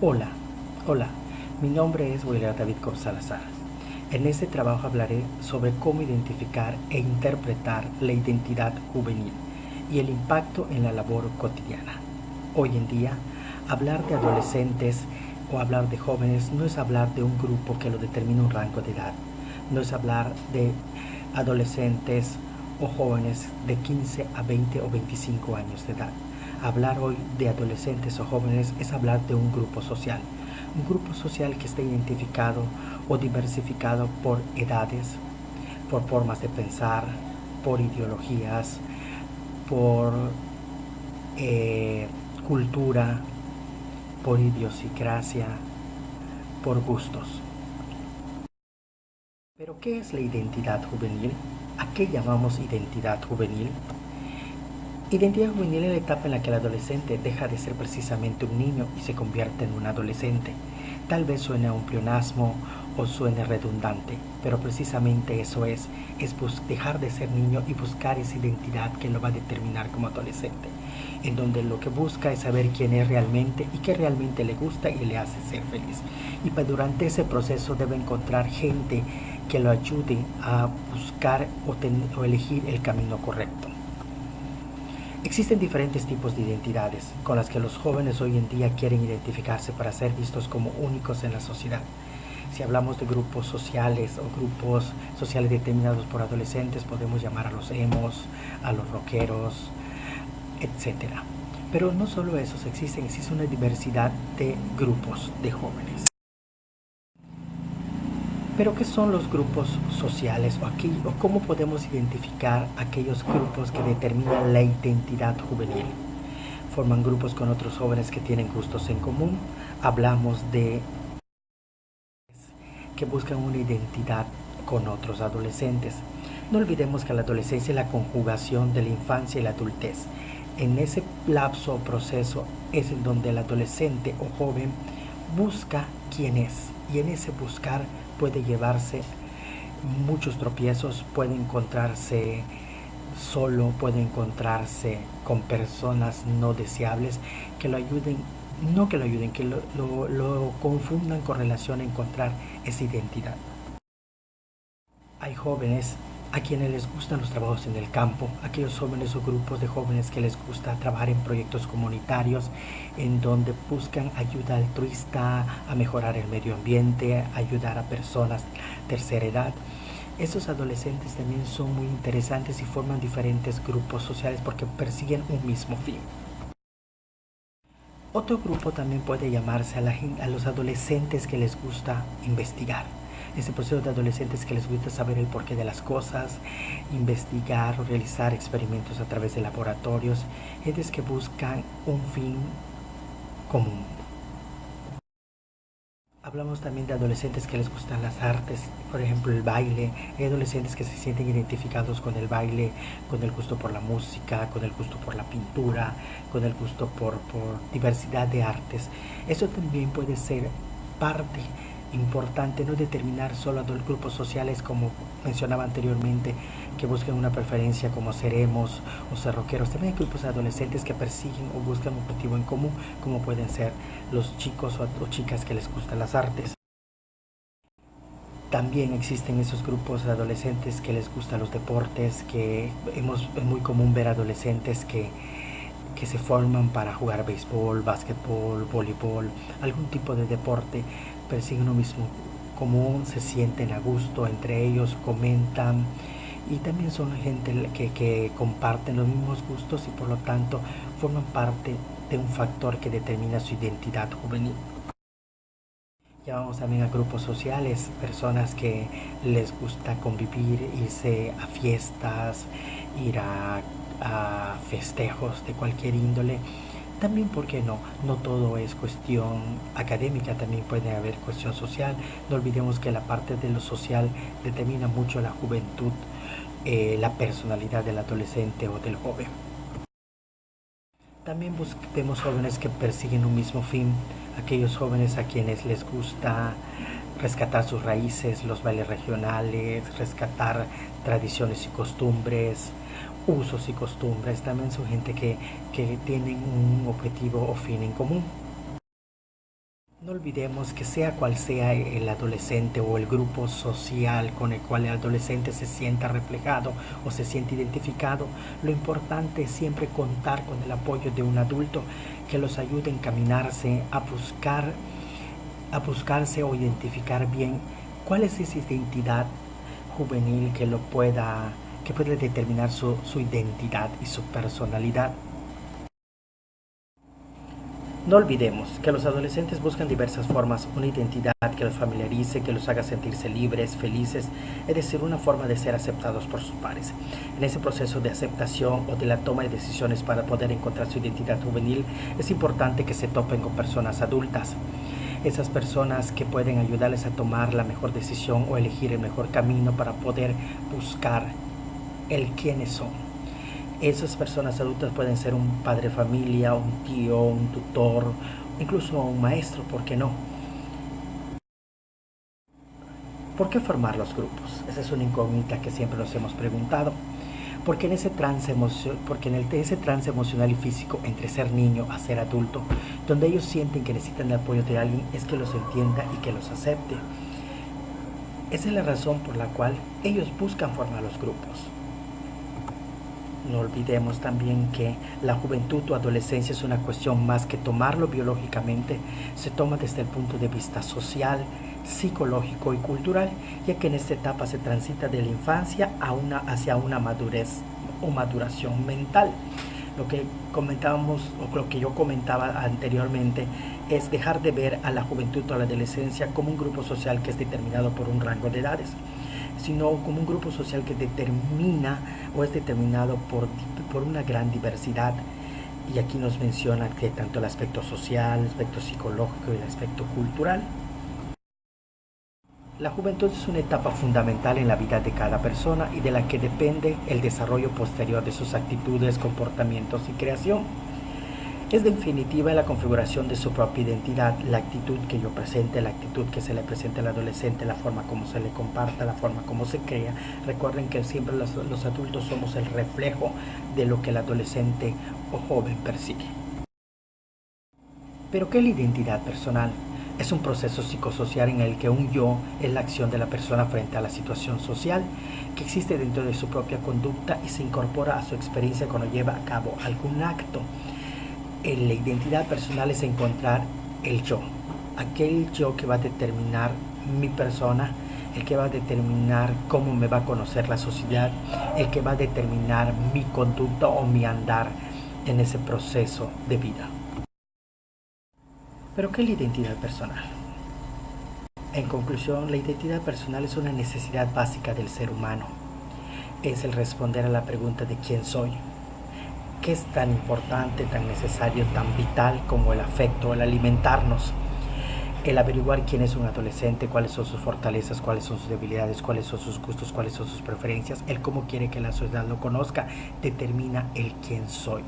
Hola, hola, mi nombre es William David Cobb Salazar. En este trabajo hablaré sobre cómo identificar e interpretar la identidad juvenil y el impacto en la labor cotidiana. Hoy en día, hablar de adolescentes o hablar de jóvenes no es hablar de un grupo que lo determina un rango de edad, no es hablar de adolescentes o jóvenes de 15 a 20 o 25 años de edad. Hablar hoy de adolescentes o jóvenes es hablar de un grupo social que esté identificado o diversificado por edades, por formas de pensar, por ideologías, por cultura, por idiosincrasia, por gustos. Pero ¿qué es la identidad juvenil? ¿A qué llamamos identidad juvenil? Identidad juvenil es la etapa en la que el adolescente deja de ser precisamente un niño y se convierte en un adolescente. Tal vez suene a un pleonasmo o suene redundante, pero precisamente eso es dejar de ser niño y buscar esa identidad que lo va a determinar como adolescente, en donde lo que busca es saber quién es realmente y qué realmente le gusta y le hace ser feliz. Y durante ese proceso debe encontrar gente que lo ayude a buscar o elegir el camino correcto. Existen diferentes tipos de identidades con las que los jóvenes hoy en día quieren identificarse para ser vistos como únicos en la sociedad. Si hablamos de grupos sociales o grupos sociales determinados por adolescentes, podemos llamar a los emos, a los rockeros, etcétera. Pero no solo esos existe una diversidad de grupos de jóvenes. Pero ¿qué son los grupos sociales o cómo podemos identificar aquellos grupos que determinan la identidad juvenil? Forman grupos con otros jóvenes que tienen gustos en común. Hablamos de que buscan una identidad con otros adolescentes. No olvidemos que la adolescencia es la conjugación de la infancia y la adultez. En ese lapso o proceso es en donde el adolescente o joven busca quién es, y en ese buscar puede llevarse muchos tropiezos, puede encontrarse solo, puede encontrarse con personas no deseables que lo ayuden, no que lo ayuden, que lo confundan con relación a encontrar esa identidad. Hay jóvenes a quienes les gustan los trabajos en el campo, aquellos jóvenes o grupos de jóvenes que les gusta trabajar en proyectos comunitarios en donde buscan ayuda altruista a mejorar el medio ambiente, ayudar a personas de tercera edad. Estos adolescentes también son muy interesantes y forman diferentes grupos sociales porque persiguen un mismo fin. Otro grupo también puede llamarse a los adolescentes que les gusta investigar. Ese proceso de adolescentes que les gusta saber el porqué de las cosas, investigar o realizar experimentos a través de laboratorios, gentes que buscan un fin común. Hablamos también de adolescentes que les gustan las artes, por ejemplo el baile. Hay adolescentes que se sienten identificados con el baile, con el gusto por la música, con el gusto por la pintura, con el gusto por diversidad de artes. Eso también puede ser parte importante, no determinar solo a dos grupos sociales como mencionaba anteriormente, que buscan una preferencia como seremos o ser rockeros. También hay grupos de adolescentes que persiguen o buscan un objetivo en común, como pueden ser los chicos o chicas que les gustan las artes. También existen esos grupos de adolescentes que les gustan los deportes, es muy común ver adolescentes que se forman para jugar béisbol, básquetbol, voleibol, algún tipo de deporte, persiguen un mismo común, se sienten a gusto entre ellos, comentan y también son gente que comparten los mismos gustos y por lo tanto forman parte de un factor que determina su identidad juvenil. Llamamos también a grupos sociales, personas que les gusta convivir, irse a fiestas, ir a festejos de cualquier índole. También, ¿por qué no? No todo es cuestión académica, también puede haber cuestión social. No olvidemos que la parte de lo social determina mucho la juventud, la personalidad del adolescente o del joven. También vemos jóvenes que persiguen un mismo fin, aquellos jóvenes a quienes les gusta rescatar sus raíces, los bailes regionales, rescatar tradiciones y costumbres, usos y costumbres. También son gente que tienen un objetivo o fin en común. No olvidemos que sea cual sea el adolescente o el grupo social con el cual el adolescente se sienta reflejado o se siente identificado, lo importante es siempre contar con el apoyo de un adulto que los ayude a encaminarse, a buscarse o identificar bien cuál es esa identidad juvenil que puede determinar su identidad y su personalidad. No olvidemos que los adolescentes buscan diversas formas, una identidad que los familiarice, que los haga sentirse libres, felices, es decir, una forma de ser aceptados por sus pares. En ese proceso de aceptación o de la toma de decisiones para poder encontrar su identidad juvenil, es importante que se topen con personas adultas. Esas personas que pueden ayudarles a tomar la mejor decisión o elegir el mejor camino para poder buscar el quiénes son. Esas personas adultas pueden ser un padre de familia, un tío, un tutor, incluso un maestro, ¿por qué no? ¿Por qué formar los grupos? Esa es una incógnita que siempre nos hemos preguntado. Porque en ese ese trance emocional y físico entre ser niño a ser adulto, donde ellos sienten que necesitan el apoyo de alguien, es que los entienda y que los acepte. Esa es la razón por la cual ellos buscan formar los grupos. No olvidemos también que la juventud o adolescencia es una cuestión más que tomarlo biológicamente, se toma desde el punto de vista social, psicológico y cultural, ya que en esta etapa se transita de la infancia hacia una madurez o maduración mental. Lo que comentábamos o lo que yo comentaba anteriormente es dejar de ver a la juventud o a la adolescencia como un grupo social que es determinado por un rango de edades, sino como un grupo social que determina o es determinado por una gran diversidad. Y aquí nos menciona que tanto el aspecto social, el aspecto psicológico y el aspecto cultural. La juventud es una etapa fundamental en la vida de cada persona y de la que depende el desarrollo posterior de sus actitudes, comportamientos y creación. Es definitiva la configuración de su propia identidad, la actitud que yo presente, la actitud que se le presente al adolescente, la forma como se le comparta, la forma como se crea. Recuerden que siempre los adultos somos el reflejo de lo que el adolescente o joven persigue. ¿Pero qué es la identidad personal? Es un proceso psicosocial en el que un yo es la acción de la persona frente a la situación social que existe dentro de su propia conducta y se incorpora a su experiencia cuando lleva a cabo algún acto. La identidad personal es encontrar el yo, aquel yo que va a determinar mi persona, el que va a determinar cómo me va a conocer la sociedad, el que va a determinar mi conducta o mi andar en ese proceso de vida. ¿Pero qué es la identidad personal? En conclusión, la identidad personal es una necesidad básica del ser humano. Es el responder a la pregunta de quién soy. ¿Qué es tan importante, tan necesario, tan vital como el afecto, el alimentarnos? El averiguar quién es un adolescente, cuáles son sus fortalezas, cuáles son sus debilidades, cuáles son sus gustos, cuáles son sus preferencias, el cómo quiere que la sociedad lo conozca, determina el quién soy.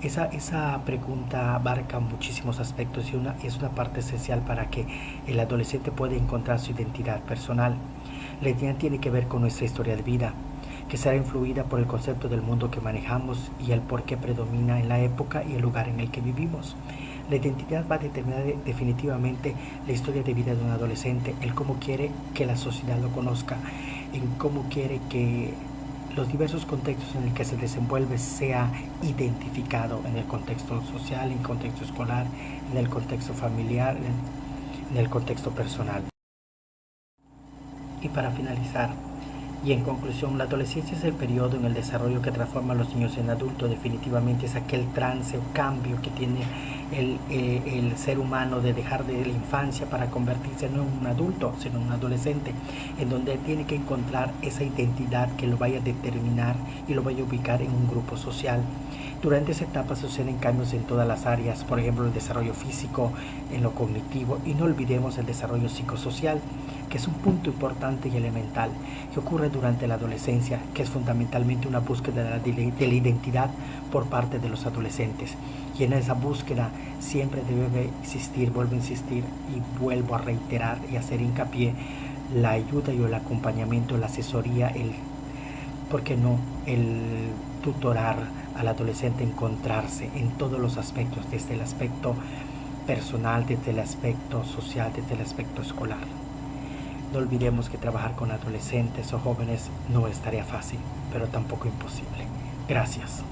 Esa pregunta abarca muchísimos aspectos y es una parte esencial para que el adolescente pueda encontrar su identidad personal. La identidad tiene que ver con nuestra historia de vida, que será influida por el concepto del mundo que manejamos y el por qué predomina en la época y el lugar en el que vivimos. La identidad va a determinar definitivamente la historia de vida de un adolescente, el cómo quiere que la sociedad lo conozca, en cómo quiere que los diversos contextos en el que se desenvuelve sea identificado en el contexto social, en el contexto escolar, en el contexto familiar, en el contexto personal. Y para finalizar, y en conclusión, la adolescencia es el periodo en el desarrollo que transforma a los niños en adultos. Definitivamente es aquel trance o cambio que tiene el ser humano de dejar de la infancia para convertirse no en un adulto, sino en un adolescente, en donde tiene que encontrar esa identidad que lo vaya a determinar y lo vaya a ubicar en un grupo social. Durante esa etapa suceden cambios en todas las áreas, por ejemplo el desarrollo físico, en lo cognitivo, y no olvidemos el desarrollo psicosocial, que es un punto importante y elemental que ocurre durante la adolescencia, que es fundamentalmente una búsqueda de la identidad por parte de los adolescentes. Y en esa búsqueda siempre debe existir, vuelvo a insistir y vuelvo a reiterar y hacer hincapié, la ayuda y el acompañamiento, la asesoría, ¿por qué no?, el tutorar al adolescente, encontrarse en todos los aspectos, desde el aspecto personal, desde el aspecto social, desde el aspecto escolar. No olvidemos que trabajar con adolescentes o jóvenes no es tarea fácil, pero tampoco imposible. Gracias.